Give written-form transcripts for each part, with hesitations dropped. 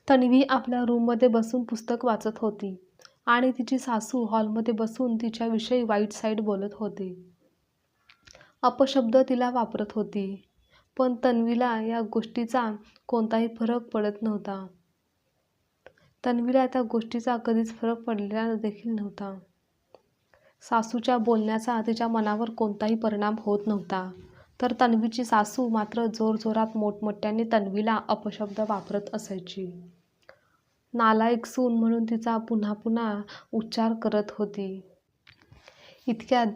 तन्वी आपल्या रूममध्ये बसून पुस्तक वाचत होती आणि तिची सासू हॉलमध्ये बसून तिच्याविषयी वाईट साईड बोलत होती. अपशब्द तिला वापरत होती. पण तन्वीला या गोष्टीचा कोणताही फरक पडत नव्हता. तन्वीला त्या गोष्टीचा कधीच फरक पडलेला देखील नव्हता. सासूच्या बोलण्याचा तिच्या मनावर कोणताही परिणाम होत नव्हता. तर तन्वीची सासू मात्र जोरजोरात मोठमोठ्याने तन्वीला अपशब्द वापरत असायची. नालायक सून म्हणून तिचा पुन्हा पुन्हा उच्चार करत होती. इतक्यात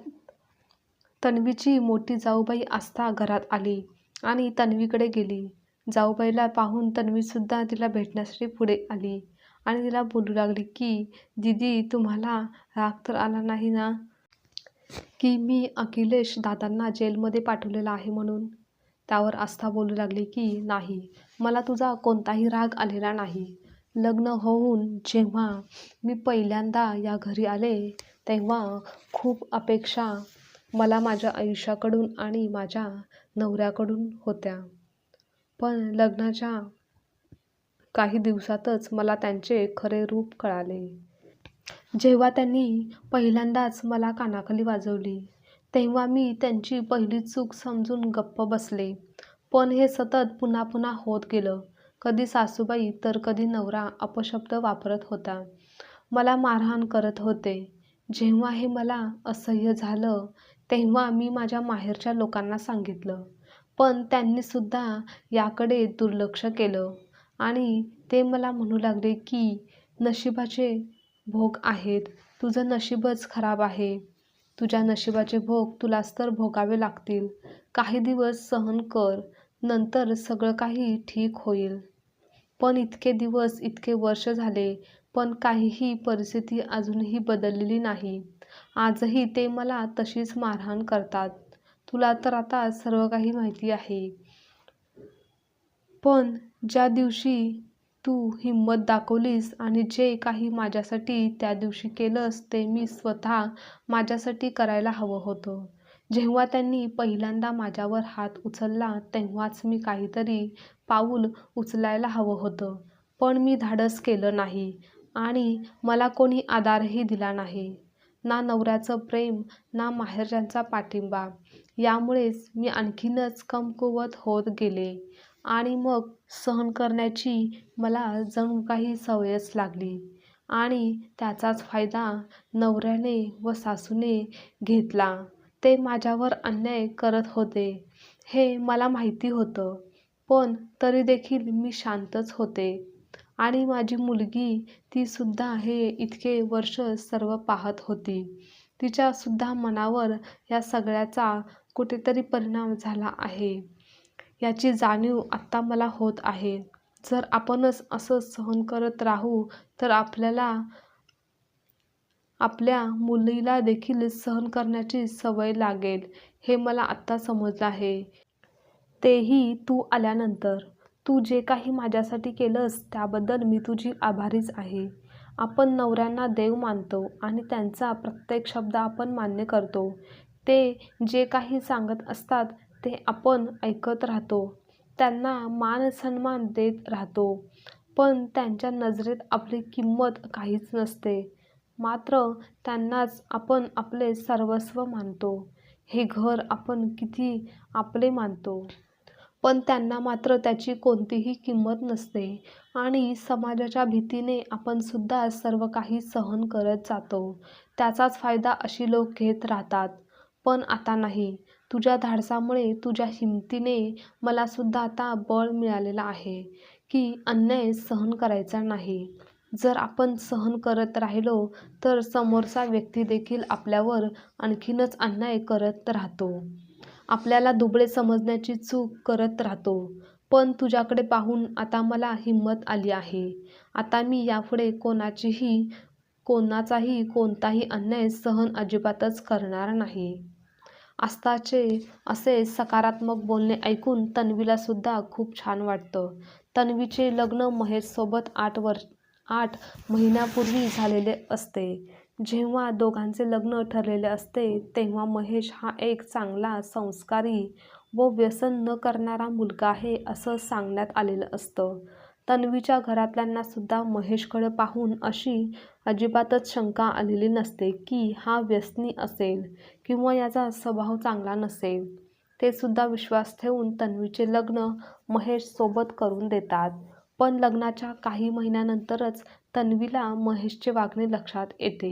तन्वीची मोठी जाऊबाई आस्था घरात आली आणि तन्वीकडे गेली. जाऊबाईला पाहून तन्वीसुद्धा तिला भेटण्यासाठी पुढे आली आणि तिला बोलू लागली की दीदी, तुम्हाला राग तर आला नाही ना की मी अखिलेश दादांना जेलमध्ये पाठवलेलं आहे म्हणून? त्यावर आस्था बोलू लागली की नाही, मला तुझा कोणताही राग आलेला नाही. लग्न होऊन जेव्हा मी पहिल्यांदा या घरी आले तेव्हा खूप अपेक्षा मला माझ्या आयुष्याकडून आणि माझ्या नवऱ्याकडून होत्या. पण लग्नाच्या काही दिवसातच मला त्यांचे खरे रूप कळाले. जेव्हा त्यांनी पहिल्यांदाच मला कानाखाली वाजवली तेव्हा मी त्यांची पहिली चूक समजून गप्प बसले. पण हे सतत पुन्हा पुन्हा होत गेलं. कधी सासूबाई तर कधी नवरा अपशब्द वापरत होता. मला मारहाण करत होते. जेव्हा हे मला असह्य झालं तेव्हा मी माझ्या माहेरच्या लोकांना सांगितलं. पण त्यांनीसुद्धा याकडे दुर्लक्ष केलं आणि ते मला म्हणू लागले की नशिबाचे भोग आहेत, तुझं नशीबच खराब आहे. तुझ्या नशिबाचे भोग तुलाच तर भोगावे लागतील. काही दिवस सहन कर, नंतर सगळं काही ठीक होईल. पण इतके दिवस, इतके वर्ष झाले पण काहीही परिस्थिती अजूनही बदललेली नाही. आजही ते मला तशीच मारहाण करतात. तुला तर आता सर्व काही माहिती आहे. पण ज्या दिवशी तू हिंमत दाखवलीस आणि जे काही माझ्यासाठी त्या दिवशी केलंस ते मी स्वतः माझ्यासाठी करायला हवं होतं. जेव्हा त्यांनी पहिल्यांदा माझ्यावर हात उचलला तेव्हाच मी काहीतरी पाऊल उचलायला हवं होतं. पण मी धाडस केलं नाही आणि मला कोणी आधारही दिला नाही. ना नवऱ्याचं प्रेम, ना माहेरच्यांचा पाठिंबा. यामुळेच मी आणखीनच कमकुवत होत गेले आणि मग सहन करण्याची मला जणू काही सवयच लागली आणि त्याचाच फायदा नवऱ्याने व सासूने घेतला. ते माझ्यावर अन्याय करत होते हे मला माहिती होतं. पण तरी देखील मी शांतच होते आणि माझी मुलगी तीसुद्धा हे इतके वर्ष सर्व पाहत होती. तिच्यासुद्धा मनावर या सगळ्याचा कुठेतरी परिणाम झाला आहे याची जाणीव आत्ता मला होत आहे. जर आपणच असं सहन करत राहू तर आपल्या मुलीला देखील सहन करण्याची सवय लागेल हे मला आत्ता समजलं आहे. तेही तू आल्यानंतर. तू जे काही माझ्यासाठी केलंस त्याबद्दल मी तुझी आभारीच आहे. आपण नवऱ्यांना देव मानतो आणि त्यांचा प्रत्येक शब्द आपण मान्य करतो. ते जे काही सांगत असतात ते आपण ऐकत राहतो. त्यांना मान सन्मान देत राहतो. पण त्यांच्या नजरेत आपली किंमत काहीच नसते. मात्र त्यांनाच आपण आपले सर्वस्व मानतो. हे घर आपण किती आपले मानतो. पण त्यांना मात्र त्याची कोणतीही किंमत नसते आणि समाजाच्या भीतीने आपण सुद्धा सर्व काही सहन करत जातो. त्याचाच फायदा अशी लोक घेत राहतात. पण आता नाही. तुझ्या धाडसामुळे, तुझ्या हिमतीने मला सुद्धा आता बळ मिळालेलं आहे की अन्याय सहन करायचा नाही. जर आपण सहन करत राहिलो तर समोरचा व्यक्ती देखील आपल्यावर आणखीनच अन्याय करत राहतो. आपल्याला दुबळे समजण्याची चूक करत राहतो. पण तुझ्याकडे पाहून आता मला हिंमत आली आहे. आता मी यापुढे कोणाचाही कोणताही अन्याय सहन अजिबातच करणार नाही. आस्थाचे असे सकारात्मक बोलणे ऐकून तन्वीला सुद्धा खूप छान वाटतं. तन्वीचे लग्न महेशसोबत 8 महिन्यापूर्वी झालेले असते. जेव्हा दोघांचे लग्न ठरलेले असते तेव्हा महेश हा एक चांगला, संस्कारी व व्यसन न करणारा मुलगा आहे असं सांगण्यात आलेलं असतं. तन्वीच्या घरातल्यांना सुद्धा महेशकडे पाहून अशी अजिबातच शंका आलेली नसते की हा व्यसनी असेल किंवा याचा स्वभाव चांगला नसेल. ते सुद्धा विश्वास ठेवून तन्वीचे लग्न महेशसोबत करून देतात. पण लग्नाच्या काही महिन्यानंतरच तन्वीला महेशचे वागणे लक्षात येते.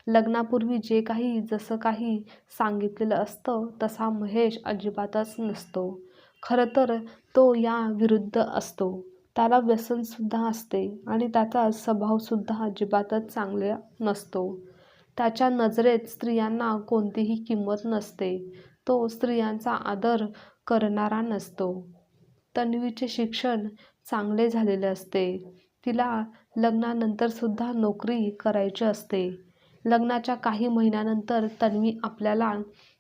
लग्नापूर्वी जे काही जसं काही सांगितलेलं असतं तसा महेश अजिबातच नसतो. खरं तर तो या विरुद्ध असतो. त्याला व्यसनसुद्धा असते आणि त्याचा स्वभावसुद्धा अजिबातच चांगला नसतो. त्याच्या नजरेत स्त्रियांना कोणतीही किंमत नसते. तो स्त्रियांचा आदर करणारा नसतो. तन्वीचे शिक्षण चांगले झालेले असते. तिला लग्नानंतरसुद्धा नोकरी करायची असते. लग्नाच्या काही महिन्यानंतर तन्वी आपल्याला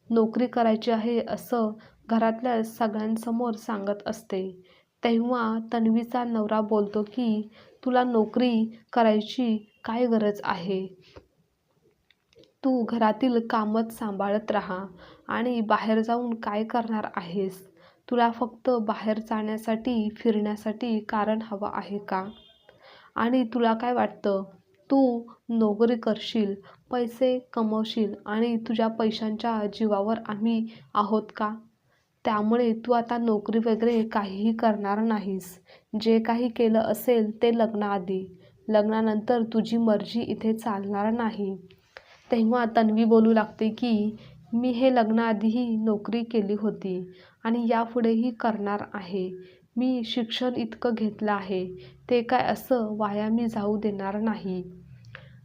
नोकरी करायची आहे असं घरातल्या सगळ्यांसमोर सांगत असते. तेव्हा तन्वीचा नवरा बोलतो की तुला नोकरी करायची काय गरज आहे? तू घरातील कामच सांभाळत राहा आणि बाहेर जाऊन काय करणार आहेस? तुला फक्त बाहेर जाण्यासाठी फिरण्यासाठी कारण हवं आहे का? आणि तुला काय वाटतं? तू नोकरी करशील, पैसे कमवशील आणि तुझ्या पैशांच्या जीवावर आम्ही आहोत का? त्यामुळे तू आता नोकरी वगैरे काहीही करणार नाहीस. जे काही केलं असेल ते लग्नाआधी. लग्नानंतर तुझी मर्जी इथे चालणार नाही. तेव्हा तन्वी बोलू लागते की मी हे लग्नाआधीही नोकरी केली होती आणि यापुढेही करणार आहे. मी शिक्षण इतकं घेतलं आहे ते काय असं वाया मी जाऊ देणार नाही.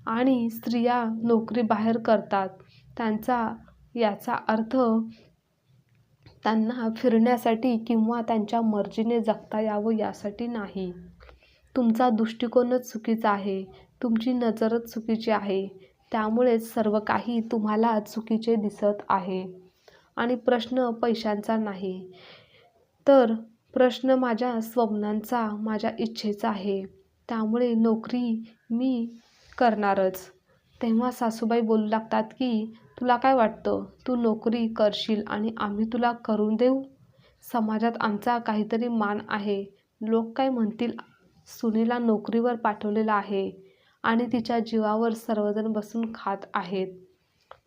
आणि स्त्रिया नोकरी बाहेर करतात त्यांचा याचा अर्थ त्यांना फिरण्यासाठी किंवा त्यांच्या मर्जीने जगता यावं यासाठी नाही. तुमचा दृष्टिकोनच चुकीचा आहे. तुमची नजरच चुकीची आहे. त्यामुळेच सर्व काही तुम्हाला चुकीचे दिसत आहे. आणि प्रश्न पैशांचा नाही, तर प्रश्न माझ्या स्वप्नांचा, माझ्या इच्छेचा आहे. त्यामुळे नोकरी मी करणारच. तेव्हा सासूबाई बोलू लागतात की तुला काय वाटतं? तू नोकरी करशील आणि आम्ही तुला करून देऊ? समाजात आमचा काहीतरी मान आहे. लोक काय म्हणतील? सुनेला नोकरीवर पाठवलेलं आहे आणि तिच्या जीवावर सर्वजण बसून खात आहेत.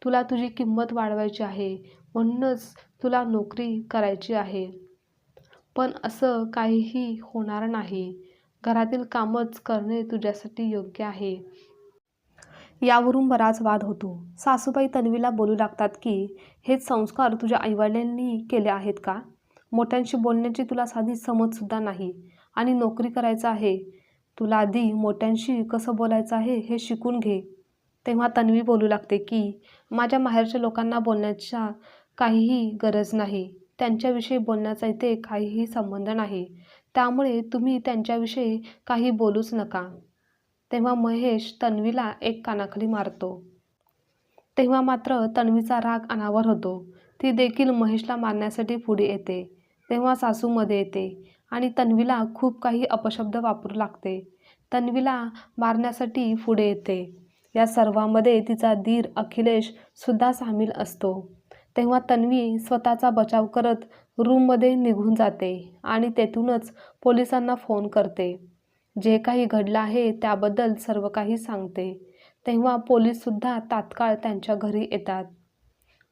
तुला तुझी किंमत वाढवायची आहे म्हणूनच तुला नोकरी करायची आहे. पण असं काहीही होणार नाही. घरातील कामच करणे तुझ्यासाठी योग्य आहे. यावरून बराच वाद होतो. सासूबाई तन्वीला बोलू लागतात की हेच संस्कार तुझ्या आईवडिलांनी केले आहेत का? मोठ्यांशी बोलण्याची तुला साधी समजसुद्धा नाही आणि नोकरी करायचं आहे. तुला आधी मोठ्यांशी कसं बोलायचं आहे हे शिकून घे. तेव्हा तन्वी बोलू लागते की माझ्या माहेरच्या लोकांना बोलण्याच्या काहीही गरज नाही. त्यांच्याविषयी बोलण्याचा इथे काहीही संबंध नाही. त्यामुळे तुम्ही त्यांच्याविषयी काही बोलूच नका. तेव्हा महेश तन्वीला एक कानाखाली मारतो. तेव्हा मात्र तन्वीचा राग अनावर होतो. ती देखील महेशला मारण्यासाठी पुढे येते. तेव्हा सासू मध्ये येते आणि तन्वीला खूप काही अपशब्द वापरू लागते. तन्वीला मारण्यासाठी पुढे येते. या सर्वांमध्ये तिचा दीर अखिलेश सुद्धा सामील असतो. तेव्हा तन्वी स्वतःचा बचाव करत रूममध्ये निघून जाते आणि तेथूनच पोलिसांना फोन करते. जे काही घडलं आहे त्याबद्दल सर्व काही सांगते. तेव्हा पोलीससुद्धा तात्काळ त्यांच्या घरी येतात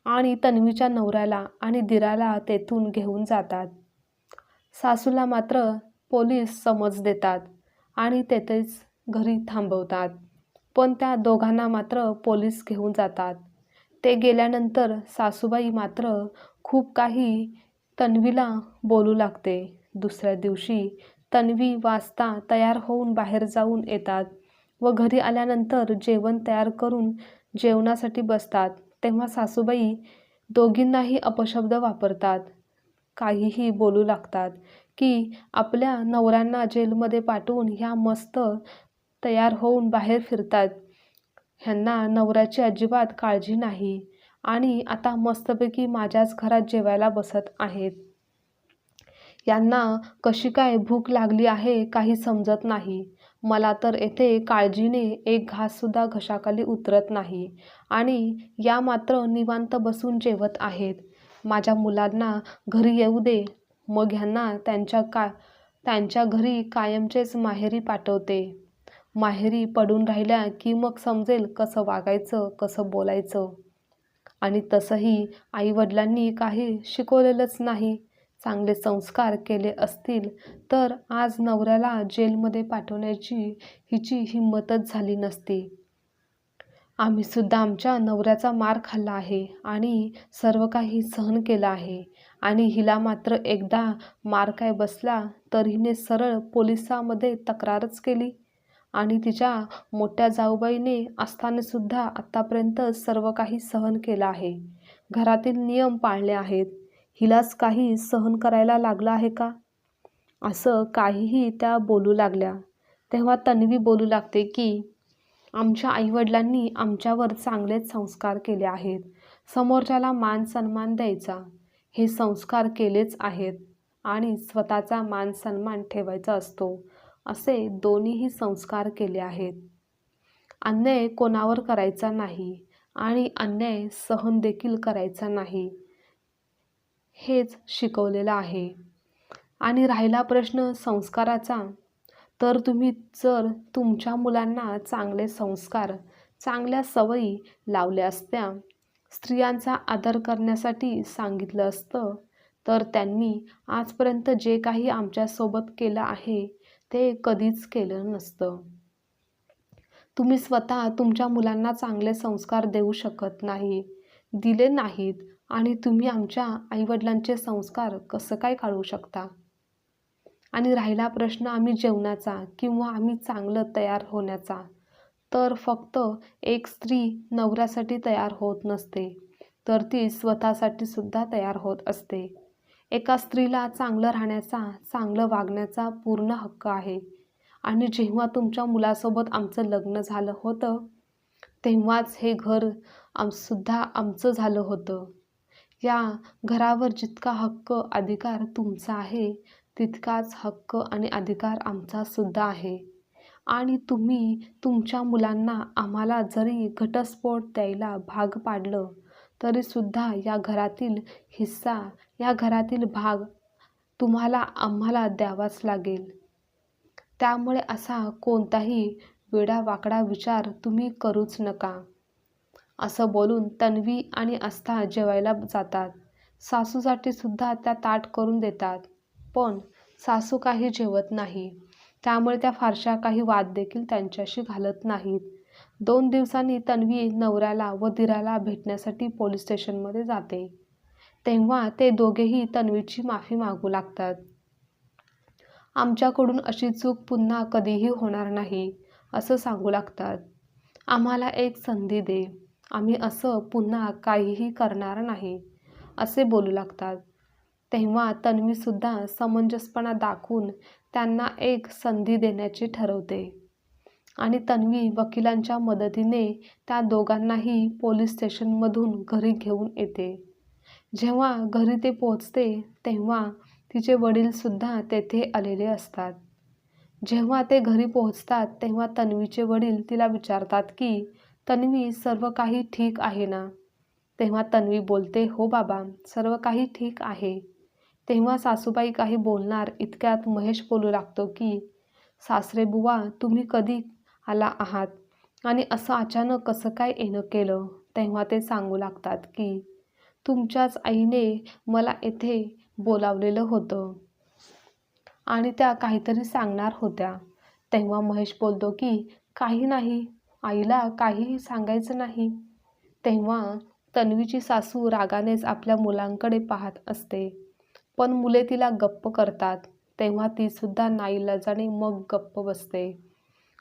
आणि तन्वीच्या नवऱ्याला आणि दिराला तेथून घेऊन जातात. सासूला मात्र पोलीस समज देतात आणि तेथेच घरी थांबवतात. पण त्या दोघांना मात्र पोलीस घेऊन जातात. ते गेल्यानंतर सासूबाई मात्र खूप काही तन्वीला बोलू लागते. दुसऱ्या दिवशी तन्वी वाजता तयार होऊन बाहेर जाऊन येतात व घरी आल्यानंतर जेवण तयार करून जेवणासाठी बसतात. तेव्हा सासूबाई दोघींनाही अपशब्द वापरतात. काहीही बोलू लागतात की आपल्या नवऱ्यांना जेलमध्ये पाठवून ह्या मस्त तयार होऊन बाहेर फिरतात. ह्यांना नवऱ्याची अजिबात काळजी नाही आणि आता मस्तपैकी माझ्याच घरात जेवायला बसत आहेत. यांना कशी काय भूक लागली आहे काही समजत नाही. मला तर येथे काळजीने एक घाससुद्धा घशाखाली उतरत नाही आणि या मात्र निवांत बसून जेवत आहेत. माझ्या मुलांना घरी येऊ दे, मग ह्यांना त्यांच्या त्यांच्या घरी कायमचेच माहेरी पाठवते. माहेरी पडून राहिल्या की मग समजेल कसं वागायचं, कसं बोलायचं. आणि तसंही आईवडिलांनी काही शिकवलेलंच नाही. चांगले संस्कार केले असतील तर आज नवऱ्याला जेलमध्ये पाठवण्याची हिची हिंमतच झाली नसती. आम्हीसुद्धा आमच्या नवऱ्याचा मार खाल्ला आहे आणि सर्व काही सहन केलं आहे. आणि हिला मात्र एकदा मार काय बसला तर हिने सरळ पोलिसामध्ये तक्रारच केली. आणि तिच्या मोठ्या जाऊबाईने असतानासुद्धा आत्तापर्यंत सर्व काही सहन केलं आहे. घरातील नियम पाळले आहेत. हिलाच काही सहन करायला लागलं आहे का? असं काहीही त्या बोलू लागल्या. तेव्हा तन्वी बोलू लागते की आमच्या आईवडिलांनी आमच्यावर चांगलेच संस्कार केले आहेत. समोरच्याला मान सन्मान द्यायचा हे संस्कार केलेच आहेत आणि स्वतःचा मान सन्मान ठेवायचा असतो असे दोन्हीही संस्कार केले आहेत. अन्याय कोणावर करायचा नाही आणि अन्याय सहन देखील करायचा नाही हेच शिकवलेलं आहे. आणि राहिला प्रश्न संस्काराचा, तर तुम्ही जर तुमच्या मुलांना चांगले संस्कार, चांगल्या सवयी लावल्या असत्या, स्त्रियांचा आदर करण्यासाठी सांगितलं असतं, तर त्यांनी आजपर्यंत जे काही आमच्यासोबत केलं आहे ते कधीच केलं नसतं. तुम्ही स्वतः तुमच्या मुलांना चांगले संस्कार देऊ शकत नाही, दिले नाहीत आणि तुम्ही आमच्या आईवडिलांचे संस्कार कसं काय काढू शकता? आणि राहिला प्रश्न आम्ही जेवणाचा किंवा आम्ही चांगलं तयार होण्याचा, तर फक्त एक स्त्री नवऱ्यासाठी तयार होत नसते, तर ती स्वतःसाठी सुद्धा तयार होत असते. एका स्त्रीला चांगलं राहण्याचा, चांगलं वागण्याचा पूर्ण हक्क आहे. आणि जेव्हा तुमच्या मुलासोबत आमचं लग्न झालं होतं, तेव्हाच हे घर सुद्धा आमचं झालं होतं. या घरावर जितका हक्क, अधिकार तुमचा आहे, तितकाच हक्क आणि अधिकार आमचा सुद्धा आहे. आणि तुम्ही तुमच्या मुलांना आम्हाला जरी घटस्फोट द्यायला भाग पाडलं, तरीसुद्धा या घरातील हिस्सा, या घरातील भाग तुम्हाला आम्हाला द्यावाच लागेल. त्यामुळे असा कोणताही वेडावाकडा विचार तुम्ही करूच नका. असं बोलून तन्वी आणि आस्था जेवायला जातात. सासूसाठी सुद्धा त्या ताट करून देतात, पण सासू काही जेवत नाही. त्यामुळे त्या फारशा काही वाद देखील त्यांच्याशी घालत नाहीत. 2 दिवसांनी तन्वी नवऱ्याला व दिराला भेटण्यासाठी पोलीस स्टेशनमध्ये जाते. तेव्हा ते दोघेही तन्वीची माफी मागू लागतात. आमच्याकडून अशी चूक पुन्हा कधीही होणार नाही असं सांगू लागतात. आम्हाला एक संधी दे, आम्ही असं पुन्हा काहीही करणार नाही असे बोलू लागतात. तेव्हा तन्वीसुद्धा समंजसपणा दाखवून त्यांना एक संधी देण्याचे ठरवते. आणि तन्वी वकिलांच्या मदतीने त्या दोघांनाही पोलीस स्टेशनमधून घरी घेऊन येते. जेव्हा घरी ते पोहोचते तेव्हा तिचे वडीलसुद्धा तेथे आलेले असतात. जेव्हा ते घरी पोहोचतात तेव्हा तन्वीचे वडील तिला विचारतात की तन्वी, सर्व काही ठीक आहे ना? तेव्हा तन्वी बोलते, हो बाबा, सर्व काही ठीक आहे. तेव्हा सासूबाई काही बोलणार इतक्यात महेश बोलू लागतो की सासरे बुवा, तुम्ही कधी आला आहात आणि असं अचानक कसं काय येणं केलं? तेव्हा ते सांगू लागतात की तुमच्याच आईने मला येथे बोलावलेलं होतं आणि त्या काहीतरी सांगणार होत्या. तेव्हा महेश बोलतो की काही नाही, आईला काहीही सांगायचं नाही. तेव्हा तन्वीची सासू रागानेच आपल्या मुलांकडे पाहत असते, पण मुले तिला गप्प करतात. तेव्हा ती सुद्धा नाईलाजाने मग गप्प बसते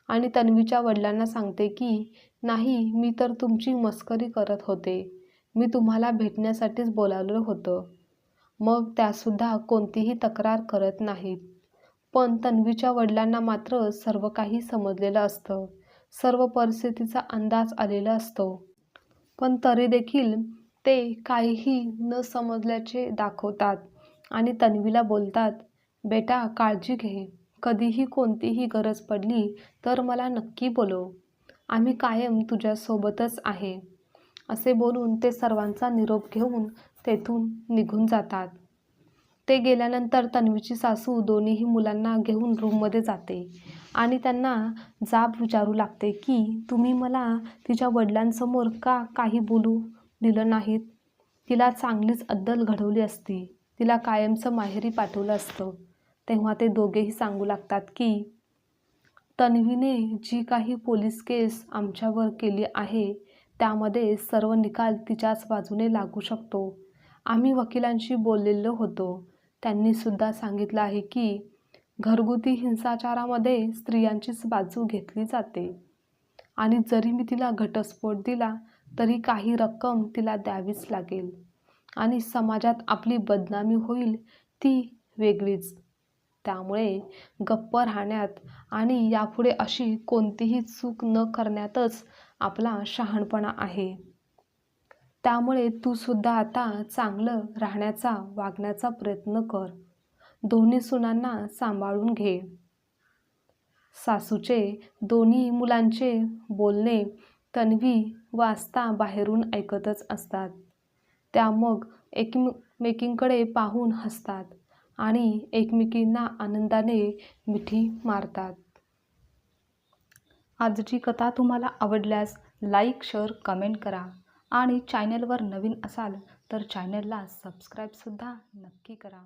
आणि तन्वीच्या वडिलांना सांगते की नाही, मी तर तुमची मस्करी करत होते, मी तुम्हाला भेटण्यासाठीच बोलावलं होतं. मग त्यासुद्धा कोणतीही तक्रार करत नाहीत. पण तन्वीच्या वडिलांना मात्र सर्व काही समजलेलं असतं, सर्व परिस्थितीचा अंदाज आलेला असतो. पण तरी देखील ते काहीही न समजल्याचे दाखवतात आणि तन्वीला बोलतात, बेटा, काळजी घे, कधीही कोणतीही गरज पडली तर मला नक्की बोलव, आम्ही कायम तुझ्यासोबतच आहे. असे बोलून ते सर्वांचा निरोप घेऊन तेथून निघून जातात. ते गेल्यानंतर तन्वीची सासू दोन्हीही मुलांना घेऊन रूममध्ये जाते आणि त्यांना जाब विचारू लागते की तुम्ही मला तिच्या वडिलांसमोर का काही बोलू दिलं नाहीत. तिला चांगलीच अद्दल घडवली असती, तिला कायमचं माहेरी पाठवलं असतं. तेव्हा ते दोघेही सांगू लागतात की तन्वीने जी काही पोलीस केस आमच्यावर केली आहे त्यामध्ये सर्व निकाल तिच्याच बाजूने लागू शकतो. आम्ही वकिलांशी बोललेलो होतो, त्यांनी सुद्धा सांगितलं आहे की घरगुती हिंसाचारामध्ये स्त्रियांचीच बाजू घेतली जाते आणि जरी मी तिला घटस्फोट दिला तरी काही रक्कम तिला द्यावीच लागेल आणि समाजात आपली बदनामी होईल ती वेगळीच. त्यामुळे गप्प राहण्यात आणि यापुढे अशी कोणतीही चूक न करण्यातच आपला शहाणपणा आहे. त्यामुळे तू सुद्धा आता चांगलं राहण्याचा वागण्याचा प्रयत्न कर. दोन्ही सुनांना सांभाळून घे. सासूचे दोन्ही मुलांचे बोलणे तन्वी व आस्था बाहेरून ऐकतच असतात. त्या मग एकमेकींकडे पाहून हसतात आणि एकमेकींना आनंदाने मिठी मारतात. आजची कथा तुम्हाला आवडल्यास लाईक, शेअर, कमेंट करा आणि चॅनलवर नवीन असाल तर चॅनलला सबस्क्राईबसुद्धा नक्की करा.